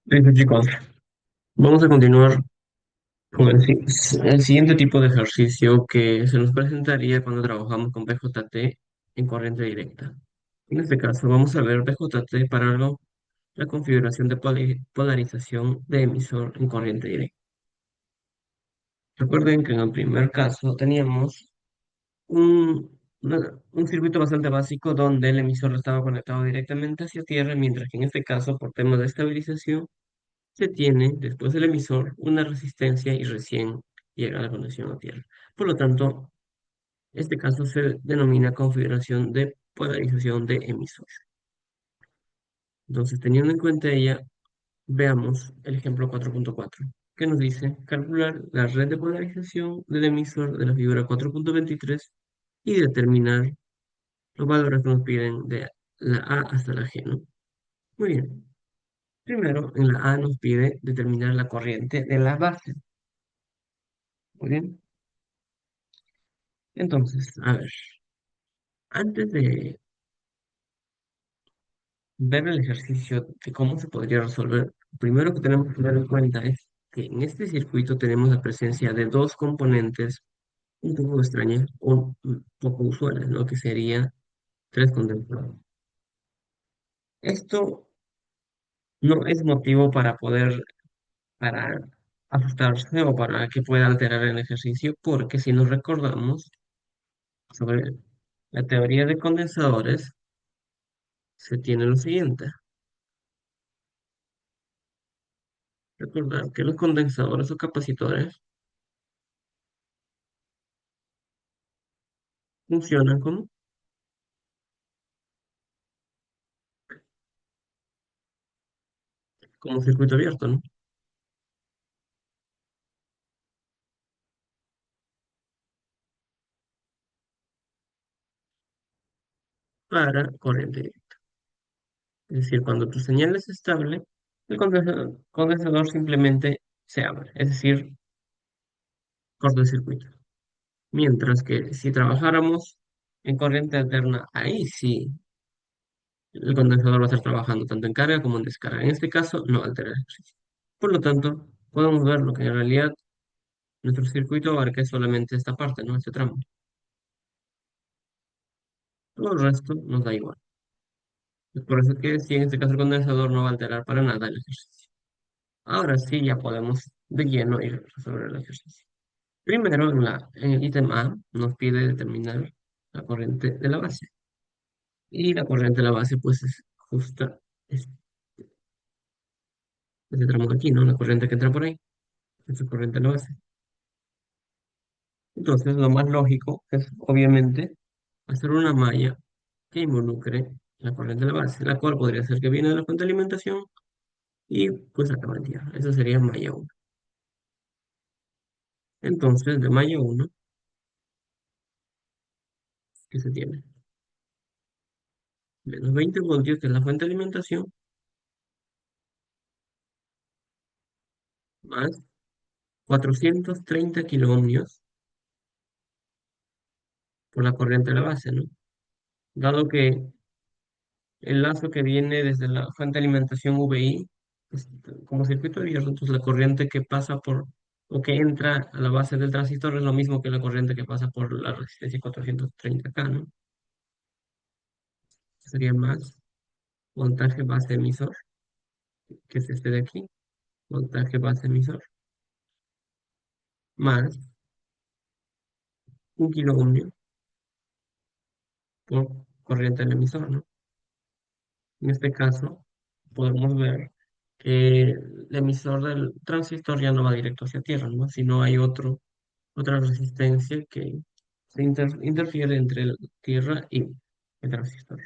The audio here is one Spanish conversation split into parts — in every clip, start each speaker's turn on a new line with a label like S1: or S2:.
S1: Listo, chicos, vamos a continuar con el siguiente tipo de ejercicio que se nos presentaría cuando trabajamos con BJT en corriente directa. En este caso, vamos a ver BJT para la configuración de polarización de emisor en corriente directa. Recuerden que en el primer caso teníamos un circuito bastante básico donde el emisor estaba conectado directamente hacia tierra, mientras que en este caso, por temas de estabilización, se tiene después del emisor una resistencia y recién llega la conexión a tierra. Por lo tanto, este caso se denomina configuración de polarización de emisor. Entonces, teniendo en cuenta ella, veamos el ejemplo 4.4, que nos dice calcular la red de polarización del emisor de la figura 4.23 y determinar los valores que nos piden de la A hasta la G, ¿no? Muy bien. Primero, en la A nos pide determinar la corriente de la base. Muy bien. Entonces, a ver, antes de ver el ejercicio de cómo se podría resolver, primero que tenemos que tener en cuenta es que en este circuito tenemos la presencia de dos componentes un poco extrañas o un poco usuales, ¿no? Que sería tres condensadores. Esto no es motivo para asustarse o para que pueda alterar el ejercicio, porque si nos recordamos sobre la teoría de condensadores, se tiene lo siguiente. Recordar que los condensadores o capacitores funcionan como circuito abierto, ¿no? Para corriente directa. Es decir, cuando tu señal es estable, el condensador simplemente se abre, es decir, corta el circuito. Mientras que si trabajáramos en corriente alterna, ahí sí el condensador va a estar trabajando tanto en carga como en descarga. En este caso, no altera el ejercicio. Por lo tanto, podemos ver lo que en realidad nuestro circuito abarca es solamente esta parte, ¿no? Este tramo. Todo el resto nos da igual. Es por eso que si en este caso el condensador no va a alterar para nada el ejercicio. Ahora sí ya podemos de lleno ir a resolver el ejercicio. Primero, en el ítem A nos pide determinar la corriente de la base. Y la corriente de la base pues es justa es- este tramo de aquí, ¿no? La corriente que entra por ahí. Esa es corriente de la base. Entonces lo más lógico es obviamente hacer una malla que involucre la corriente de la base, la cual podría ser que viene de la fuente de alimentación y pues acaba en tierra. Esa sería malla uno. Entonces, de malla uno, ¿qué se tiene? Menos 20 voltios, que es la fuente de alimentación, más 430 kiloohmios por la corriente de la base, ¿no? Dado que el lazo que viene desde la fuente de alimentación VI, pues, como circuito abierto, entonces la corriente que pasa por, o que entra a la base del transistor es lo mismo que la corriente que pasa por la resistencia 430K, ¿no? Sería más voltaje base emisor, que es este de aquí, voltaje base emisor, más un kilo ohmio por corriente del emisor, ¿no? En este caso, podemos ver que el emisor del transistor ya no va directo hacia tierra, ¿no? Sino hay otra resistencia que interfiere entre la tierra y el transistor.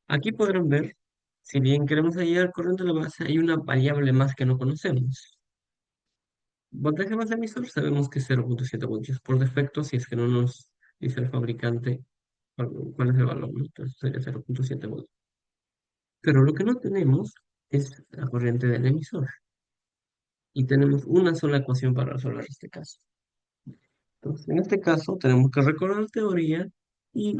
S1: Aquí podrán ver, si bien queremos hallar corriente de la base, hay una variable más que no conocemos. Voltaje base emisor sabemos que es 0.7 voltios por defecto, si es que no nos dice el fabricante cuál es el valor, ¿no? Entonces sería 0.7 voltios. Pero lo que no tenemos es la corriente del emisor. Y tenemos una sola ecuación para resolver este caso. Entonces, en este caso, tenemos que recordar teoría y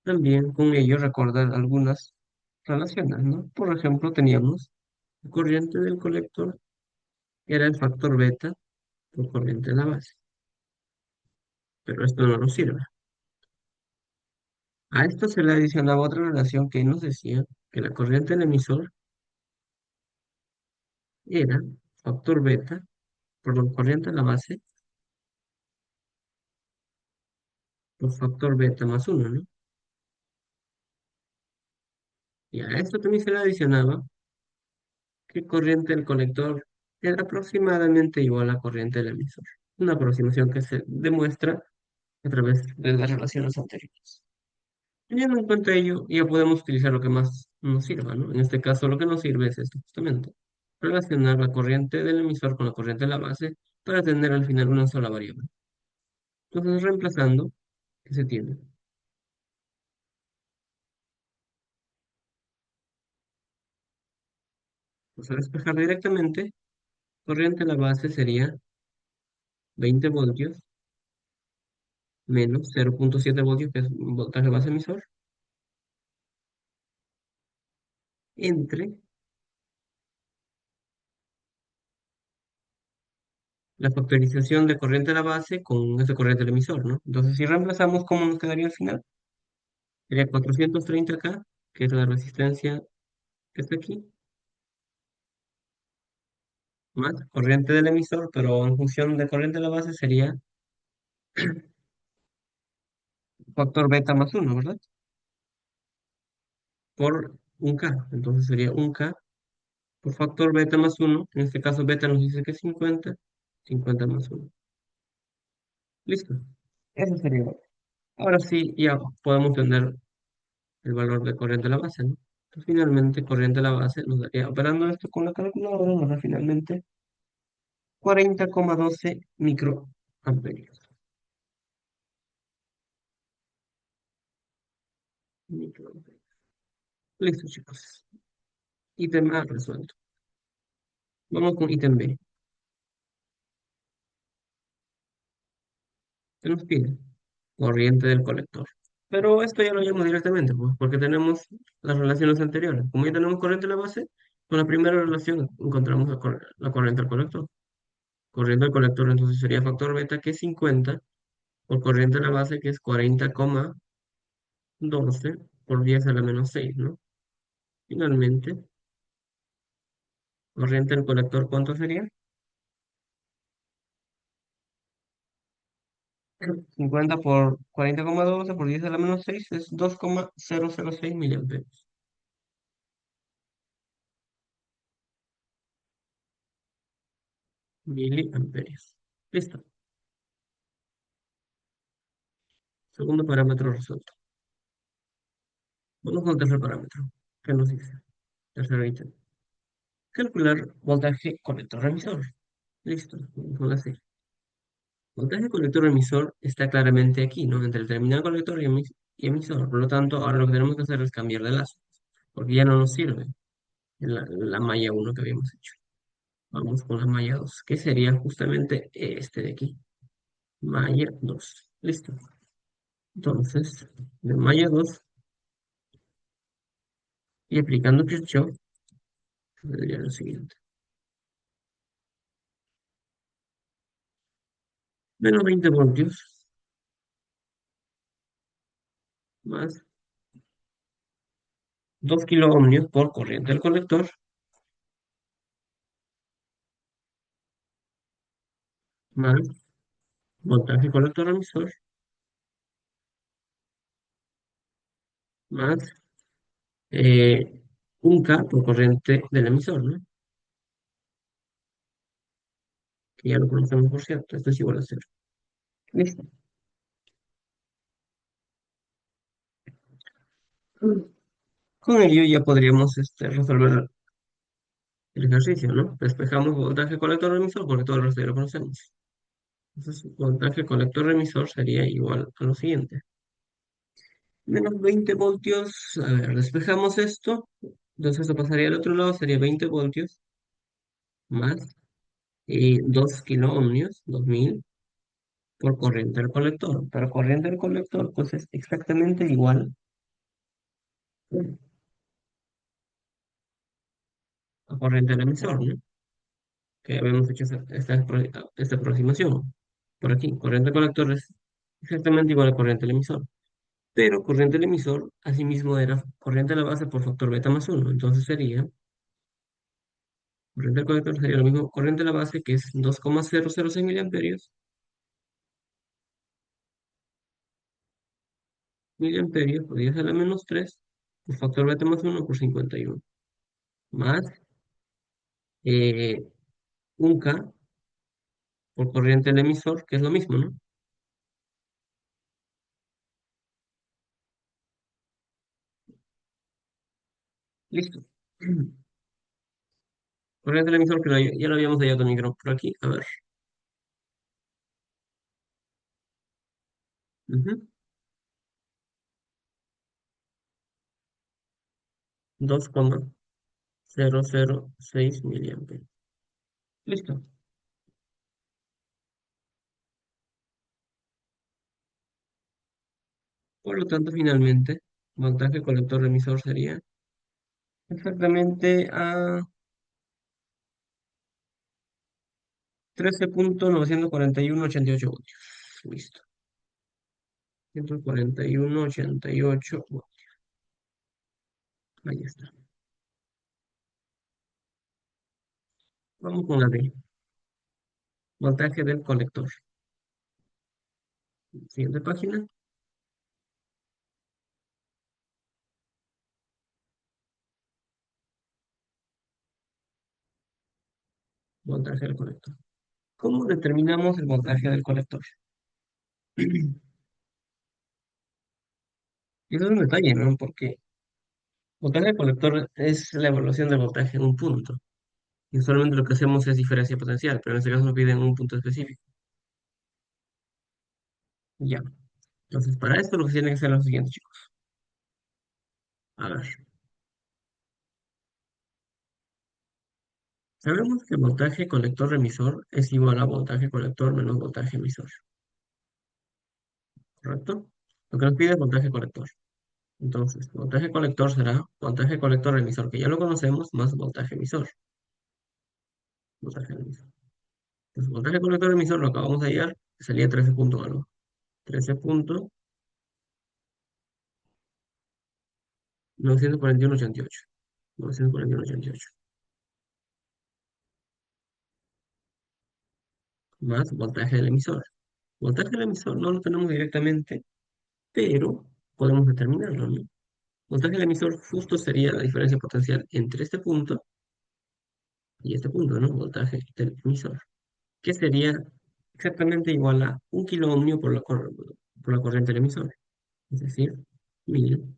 S1: también con ello recordar algunas relacionar, ¿no? Por ejemplo, teníamos la corriente del colector, que era el factor beta por corriente de la base, pero esto no nos sirve. A esto se le adicionaba otra relación que nos decía que la corriente del emisor era factor beta por la corriente de la base por factor beta más uno, ¿no? Y a esto también se le adicionaba que corriente del colector era aproximadamente igual a corriente del emisor. Una aproximación que se demuestra a través de las relaciones anteriores. Teniendo en cuenta ello, ya podemos utilizar lo que más nos sirva, ¿no? En este caso, lo que nos sirve es esto, justamente. Relacionar la corriente del emisor con la corriente de la base para tener al final una sola variable. Entonces, reemplazando, ¿qué se tiene? Pues a despejar directamente, corriente de la base sería 20 voltios menos 0,7 voltios, que es un voltaje base emisor, entre la factorización de corriente de la base con esa corriente del emisor, ¿no? Entonces, si reemplazamos, ¿cómo nos quedaría al final? Sería 430K, que es la resistencia que está aquí, más corriente del emisor, pero en función de corriente de la base sería factor beta más uno, ¿verdad? Por un K. Entonces sería un K por factor beta más uno. En este caso, beta nos dice que es 50, 50 más uno. Listo. Eso sería. Ahora sí, ya podemos tener el valor de corriente de la base, ¿no? Entonces, finalmente, corriente de la base nos daría, operando esto con la calculadora, nos da finalmente 40,12 microamperios. Microamperios. Listo, chicos. Ítem A resuelto. Vamos con ítem B. ¿Qué nos pide? Corriente del colector. Pero esto ya lo llamo directamente, pues, porque tenemos las relaciones anteriores. Como ya tenemos corriente en la base, con la primera relación encontramos la corriente del colector. Corriente del colector entonces sería factor beta, que es 50, por corriente en la base, que es 40,12 por 10 a la menos 6, ¿no? Finalmente, corriente del colector, ¿cuánto sería? 50 por 40,12 por 10 a la menos 6 es 2,006 miliamperios. Miliamperios. Listo. Segundo parámetro resuelto. Vamos con el tercer parámetro. ¿Qué nos dice? Tercer ítem. Calcular voltaje colector emisor. Listo. Vamos con la C. Voltaje colector emisor está claramente aquí, ¿no? Entre el terminal colector y emisor. Por lo tanto, ahora lo que tenemos que hacer es cambiar de lazo, porque ya no nos sirve la malla uno que habíamos hecho. Vamos con la malla 2, que sería justamente este de aquí. Malla 2. Listo. Entonces, de malla 2 y aplicando Kirchhoff, sería lo siguiente. Menos 20 voltios más 2 kiloohmios por corriente del colector más voltaje colector emisor más eh, un K por corriente del emisor, ¿no? Que ya lo conocemos por cierto. Esto es igual a cero. Listo. Con ello ya podríamos resolver el ejercicio, ¿no? Despejamos voltaje colector emisor porque todo el resto ya lo conocemos. Entonces, voltaje colector emisor sería igual a lo siguiente. Menos 20 voltios. A ver, despejamos esto. Entonces esto pasaría al otro lado, sería 20 voltios más 2 kiloohmios, 2000 por corriente del colector. Pero corriente del colector, pues es exactamente igual corriente del emisor, ¿no? Que habíamos hecho esta aproximación. Por aquí, corriente colector es exactamente igual a corriente del emisor. Pero corriente del emisor, asimismo, era corriente de la base por factor beta más uno. Entonces sería, corriente del colector sería lo mismo, corriente de la base, que es 2,006 miliamperios, miliamperios por 10 a la menos 3 por factor beta más uno por 51, más eh, un K por corriente del emisor, que es lo mismo, ¿no? Listo. Corriente del emisor, que ya lo habíamos hallado también creo, por aquí. A ver. Ujú. 2,006 miliamperes. Listo. Por lo tanto, finalmente, voltaje colector emisor sería exactamente a 13,941,88 voltios. Listo. 141,88 voltios. Ahí está. Vamos con la D. Voltaje del colector. Siguiente página. Voltaje del colector. ¿Cómo determinamos el voltaje del colector? Y eso es un detalle, ¿no? Porque voltaje del colector es la evaluación del voltaje en un punto. Y usualmente lo que hacemos es diferencia potencial, pero en este caso nos piden un punto específico. Ya. Entonces, para esto lo que tiene que hacer es lo siguiente, chicos. A ver, sabemos que voltaje colector emisor es igual a voltaje colector menos voltaje emisor, ¿correcto? Lo que nos pide es voltaje colector. Entonces, voltaje colector será voltaje colector emisor, que ya lo conocemos, más voltaje emisor. Voltaje emisor. Entonces, voltaje colector emisor lo acabamos de hallar, que salía 13 punto algo. 13,941,88. 941,88. Más voltaje del emisor. Voltaje del emisor no lo tenemos directamente, pero podemos determinarlo, ¿no? Voltaje del emisor justo sería la diferencia potencial entre este punto y este punto, ¿no? Voltaje del emisor, que sería exactamente igual a 1 kilo ohmio por la corriente del emisor, es decir, 1000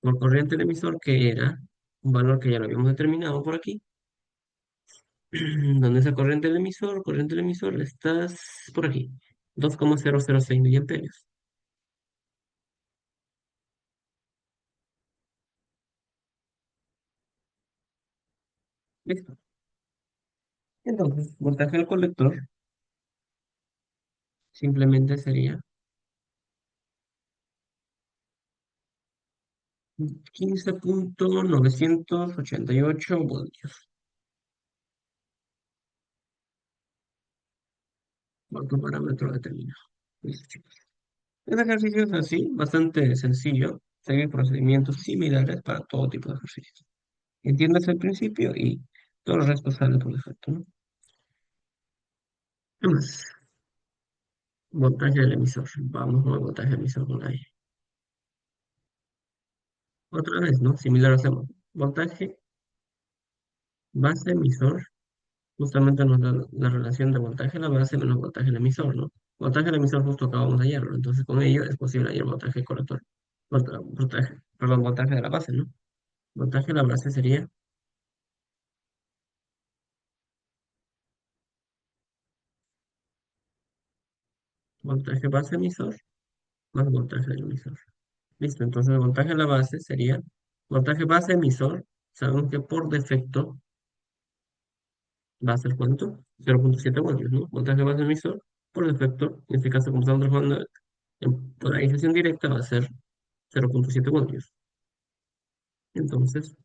S1: por corriente del emisor, que era un valor que ya lo habíamos determinado por aquí, donde esa corriente del emisor, estás por aquí, 2,006 miliamperios. Listo. Entonces, voltaje del colector simplemente sería 15,988 voltios. Cuarto parámetro determinado. Listo, chicos. El ejercicio es así, bastante sencillo. Seguir procedimientos similares para todo tipo de ejercicios. Entiendes el principio y todo el resto sale por defecto, ¿no? ¿Qué más? Voltaje del emisor. Vamos con el voltaje del emisor con ahí. Otra vez, ¿no? Similar hacemos. Voltaje base emisor. Justamente nos da la relación de voltaje a la base menos voltaje al emisor, ¿no? Voltaje al emisor justo acabamos de hallarlo, entonces con ello es posible hallar voltaje colector. Perdón, voltaje de la base, ¿no? Voltaje de la base sería voltaje base emisor más voltaje del emisor. Listo, entonces el voltaje de la base sería voltaje base emisor. Sabemos que por defecto va a ser ¿cuánto? 0,7 voltios, ¿no? Voltaje base emisor, por defecto, en este caso como estamos trabajando en polarización directa, va a ser 0,7 voltios. Entonces,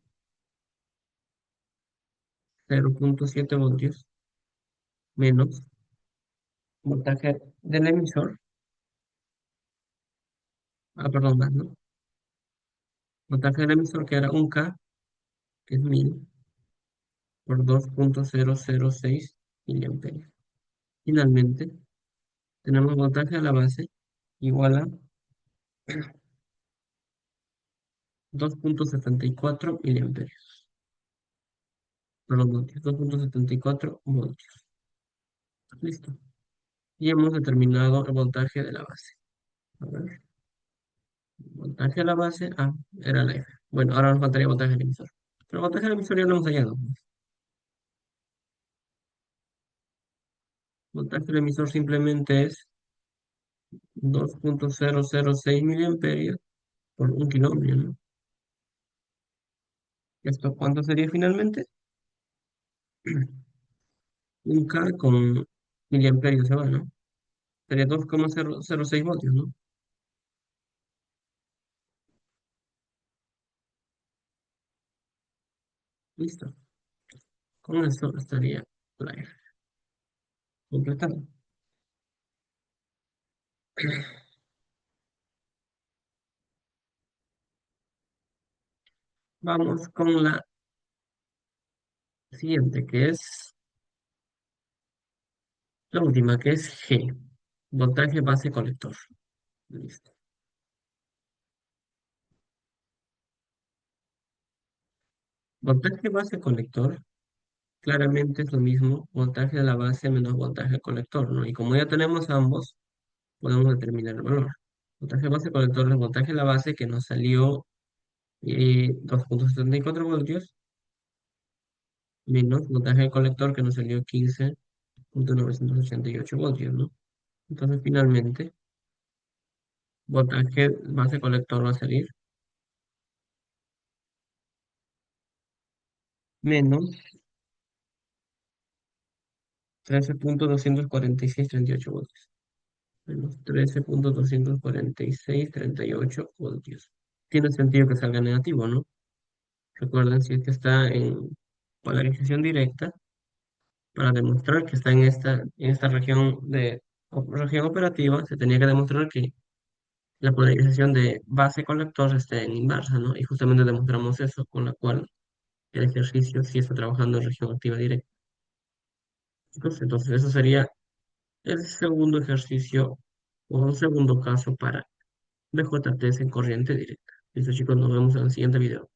S1: 0,7 voltios menos voltaje del emisor, perdón, más, ¿no? Voltaje del emisor que era 1K, que es 1000 por 2,006 miliamperios. Finalmente, tenemos voltaje a la base igual a 2,74 miliamperios. Perdón, voltios, 2,74 voltios. Listo. Y hemos determinado el voltaje de la base. A ver, voltaje a la base, era la F. Bueno, ahora nos faltaría voltaje al emisor. Pero el voltaje al emisor ya lo hemos hallado. Voltaje al emisor simplemente es 2,006 miliamperios por 1 kilo ohms, ¿no? ¿Esto cuánto sería finalmente? Un K con miliamperios se va, ¿no? Sería 2,006 voltios, ¿no? Listo. Con eso estaría la F completada. Vamos con la siguiente, que es la última, que es G. Voltaje base colector. Listo. Voltaje base colector claramente es lo mismo, voltaje de la base menos voltaje del colector, ¿no? Y como ya tenemos ambos, podemos determinar el valor. Voltaje base colector es voltaje de la base que nos salió 2,74 voltios menos voltaje del colector que nos salió 15,988 voltios, ¿no? Entonces finalmente, voltaje base colector va a salir menos 13,246,38 voltios. Menos 13,246,38 voltios. Tiene sentido que salga negativo, ¿no? Recuerden, si es que está en polarización directa, para demostrar que está en esta región operativa, se tenía que demostrar que la polarización de base colector está en inversa, ¿no? Y justamente demostramos eso, con la cual el ejercicio sí está trabajando en región activa directa. Entonces, eso sería el segundo ejercicio o un segundo caso para BJTs en corriente directa. Listo, chicos, nos vemos en el siguiente video.